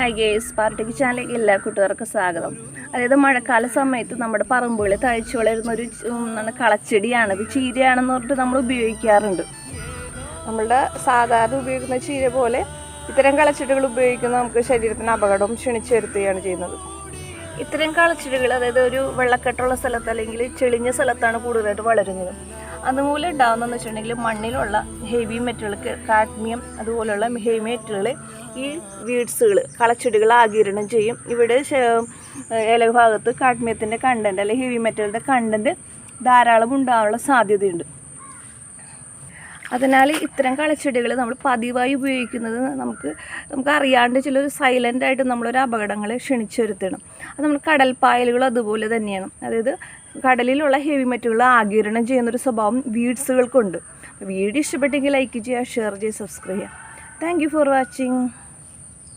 Hi guys, പാർട്ടിക്ക് ചാനലിലേക്ക് എല്ലാ കൂട്ടുകാർക്കും സ്വാഗതം. അതായത് മഴക്കാല സമയത്ത് നമ്മുടെ പറമ്പുകളിൽ തഴച്ചു വളരുന്നൊരു കളച്ചെടിയാണിത്. ചീരയാണെന്ന് പറഞ്ഞിട്ട് നമ്മൾ ഉപയോഗിക്കാറുണ്ട്. നമ്മളുടെ സാധാരണ ഉപയോഗിക്കുന്ന ചീര പോലെ ഇത്തരം കളച്ചെടികൾ ഉപയോഗിക്കുന്ന നമുക്ക് ശരീരത്തിന് അപകടവും ക്ഷണിച്ചു വരുത്തുകയാണ് ചെയ്യുന്നത്. ഇത്തരം കളച്ചെടികൾ അതായത് ഒരു വെള്ളക്കെട്ടുള്ള സ്ഥലത്ത് അല്ലെങ്കിൽ ചെളിഞ്ഞ സ്ഥലത്താണ് കൂടുതലായിട്ട് വളരുന്നത്. അതുമൂലം ഉണ്ടാകുന്നതെന്ന് വെച്ചിട്ടുണ്ടെങ്കിൽ മണ്ണിലുള്ള ഹെവി മെറ്റലുകൾ, കാഡ്മിയം അതുപോലുള്ള ഹെവി മെറ്റലുകൾ ഈ വീഡ്സുകൾ കളച്ചെടികൾ ആഗിരണം ചെയ്യും. ഇവിടെ ഇല ഭാഗത്ത് കാഡ്മിയത്തിൻ്റെ കണ്ടൻറ്റ് അല്ലെങ്കിൽ ഹെവി മെറ്റലിൻ്റെ കണ്ടൻറ്റ് ധാരാളം ഉണ്ടാകാനുള്ള സാധ്യതയുണ്ട്. അതിനാൽ ഇത്തരം കളച്ചെടികൾ നമ്മൾ പതിവായി ഉപയോഗിക്കുന്നത് നമുക്ക് അറിയാണ്ട് ചിലർ സൈലൻ്റായിട്ട് നമ്മളൊരു അപകടങ്ങളെ ക്ഷണിച്ചു വരുത്തണം. അത് നമ്മൾ കടൽപ്പായലുകൾ അതുപോലെ തന്നെയാണ്. അതായത് കടലിലുള്ള ഹെവി മെറ്റലുകൾ ആഗിരണം ചെയ്യുന്നൊരു സ്വഭാവം വീഡ്സുകൾക്കുണ്ട്. വീഡിയോ ഇഷ്ടപ്പെട്ടെങ്കിൽ ലൈക്ക് ചെയ്യുക, ഷെയർ ചെയ്യുക, സബ്സ്ക്രൈബ് ചെയ്യുക. Thank you for watching.